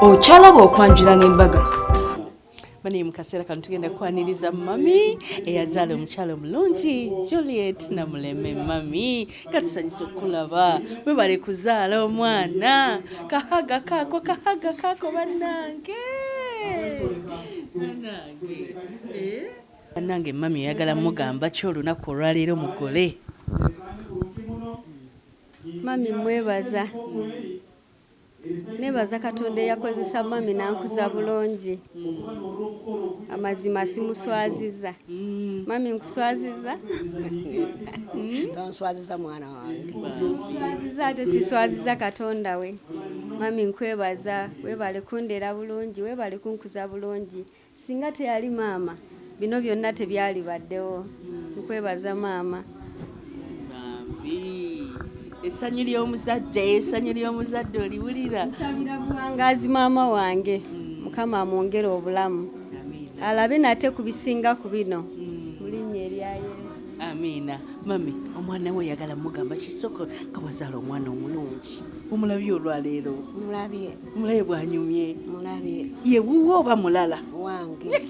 Ochalaba okwanjula n'embaga. Bani mukasera kano tugenda kwaniriza mami eyazaala omukyalo mulungi Juliet na Muleme mami katusanyusa okulaba webale kuzaala omwana kahaga kako bannange bannange mami oyagala mugamba ki olunaku olwaleero mugole. Mami mwebaza nebaza Katonda yakozesa mami nankuza bulungi. Amazima simuswaziza. Mami nkuswaziza? Tonswaziza mwana wange. Swaziza ate siswaziza Katonda we. Mami nkwebaza webale kundera bulungi, webale kunkuza bulungi. Singa teyali mama bino byonna tebyali baddewo. Nkwebaza mama. Essanyu ly'omuzadde oliwulira. Nsabira buwangazi maama wange. Mukama amwongere obulamu. Alabe nate kubisinga ku bino. Mulinnya erya Yesu. Amiina. Mami, omwana we oyagala mugamba kisoko nga wazaala omwana omulungi. Omulabye olwaleero. Mulabye. Omulabe bw'anyumye. Mulabye. Ye wuwe oba mulala? Wange.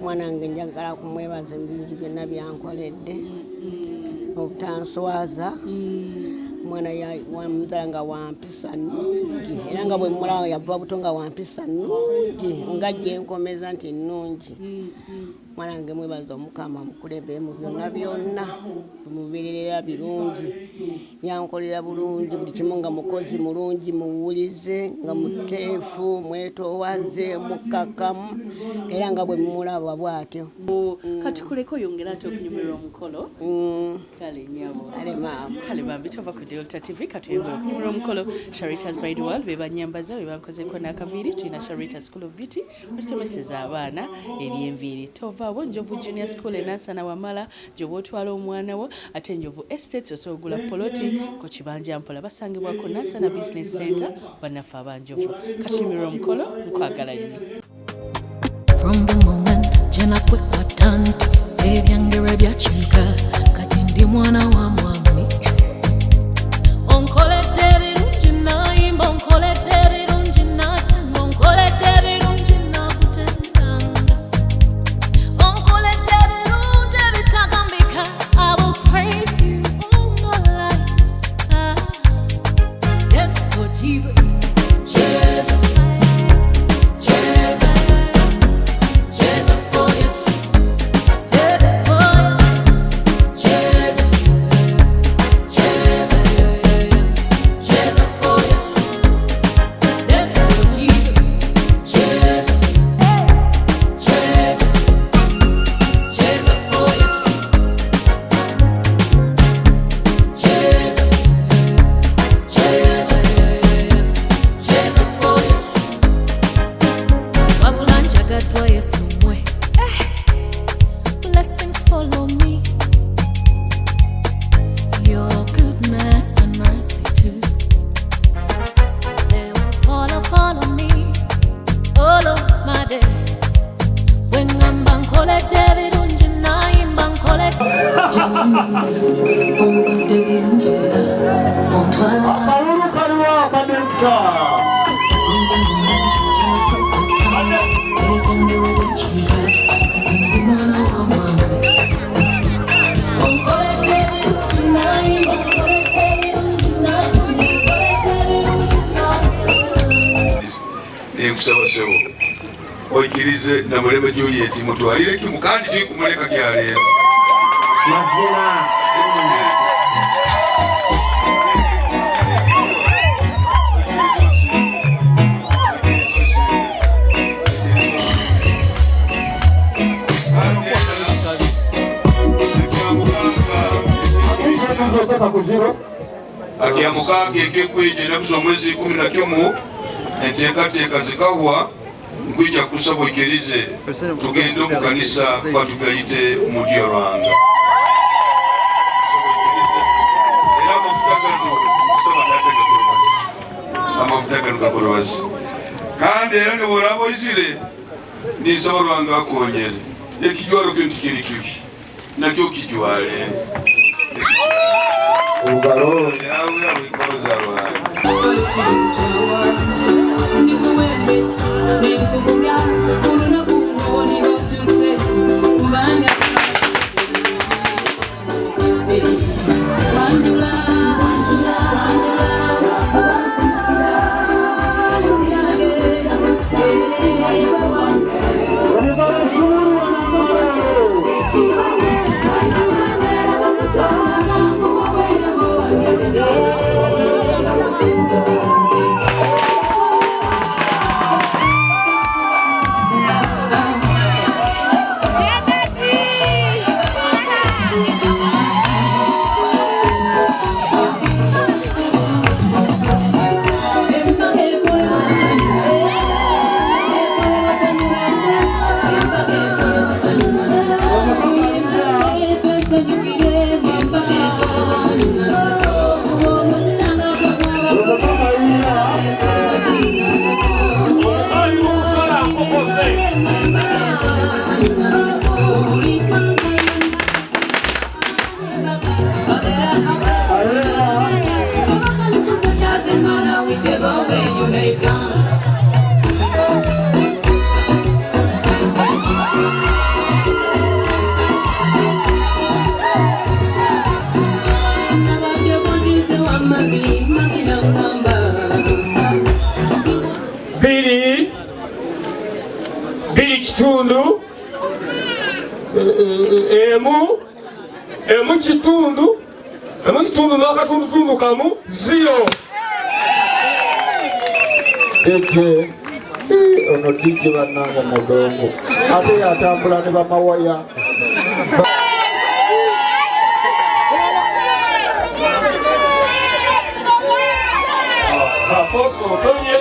Mwana wange njagala kumwebaza ebintu byonna byankoledde. Obutanswaza. Mwana wamuzala nga wampisa nnungi era nga bwe mulaba yava buto nga wampisa nnungi nga gye nkomeza nti nnungi. Mwana wange mwebaza Omukama mukulebe mu byonna byonna tumubeerera birungi yankolera bulungi buli kimu nga mukozi mulungi muwulize nga muteefu mwetoowaze mukkakkamu era nga bwe mumulaba bw'atyo. Kati kuleko oyongera ate okunyumirwa omukolo. Kale nnyabo. Kale maama. Kale bambi tova ku Delta TV katuyongera okunyumirwa omukolo. Charitas by the World be banyambaza be bankozeko n'akaviiri tulina Charitas School of Beauty basomeseza abaana eby'enviiri. Tova abo Njovu Junior School enansana wamala gyoba otwala omwana wo ate Njovu Estates osobola ogula poloti ku kibanja mpola basangibwako Nansana Business Center bannaffe abanjovu. Katunyumirwa omukolo nkwagala nnyo. From the moment jena kwekwatana ebyange byakyuka kati ndi mwana wa mwami onkoledde birungi nayimba onkoledde birungi natanga onkoledde birungi nakutendanga onkoledde birungi bitagambika I will praise you all my life. Dance for Jesus. Jesus. Blessings follow me. Your goodness and mercy too. They will follow me all of my days. When I'm bankole David unjina imbankole Kusabasebo oyikirize na Muleme Juliet mutwalire kimukandi kikumuleka kyaleero mazina akiamukage ekekweje nabuza omwezi 11 enteekateeka zikahwa nkwija kusaba oyikirize tugende mu kanisa batugayite Mudya Lwanga era amafuta gano gakolobazi kandi era ne bw'olaba oyizire nisaba Lwanga akonyere ekijwalo kyo nti kiri kibi nakyo kijwale ubugalo yawe abikoza Lwanga whichever way you may dance. Biri kitundu emu kitundu n'akatundutundu kamu 0. Eke ono DJ bannange mudongo ate yatambula ne bamawaya. Afonso Otonye.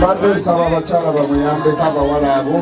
Badde nsaba abakyala bamuyambeko abawala abo.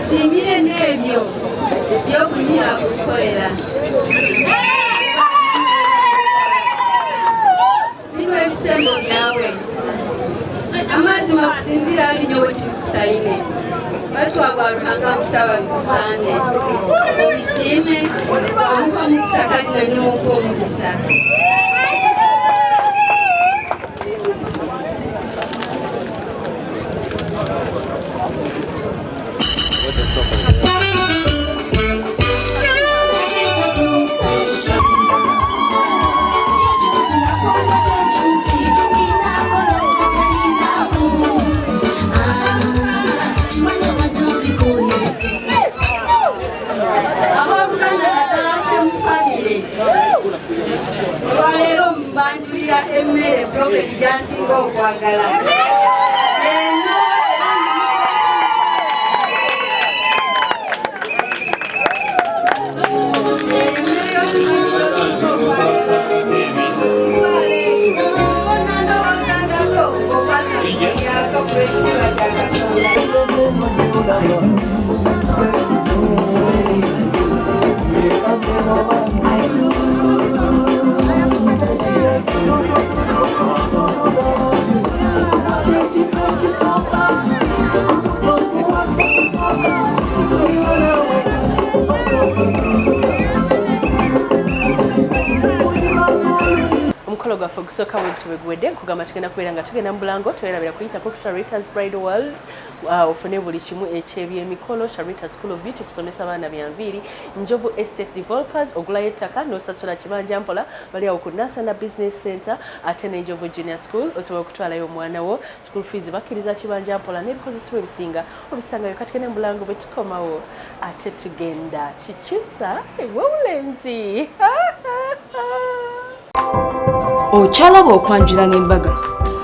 Simire n'ebyo by'okunyira kukolera bino ebisembo byawe amazima okusinziira alinyo bweti kusayine batwagwaluhanga okusaba bikusange obisiime omuka omukisa kandi nanyomuka omukisa. Olwaleero mbanjulira emmere profeti gy'asinga okwagala. Omukolo gwaffe ogusooka bwegwedde nkugamba tugenda kubeera nga tugenda mu bulango twerabira kuyitako Sharita's Bridal World ofune buli kimu eky'ebyemikolo Sharita School of Beauty kusomesa abaana byanviiri Njovu Estate Developers ogulayo ettaka n'osasula kibanja mpola bali awo ku Nasana Business Center ate ne Njovu Junior School osobola okutwalayo omwana wo school fees bakkiriza kibanja mpola n'ebikozesebwa ebisinga obisangayo kati tugenda mu bulango bwe tukomawo ate tugenda kikyusa ew'obulenzi Okyalaba okwanjula n'embaga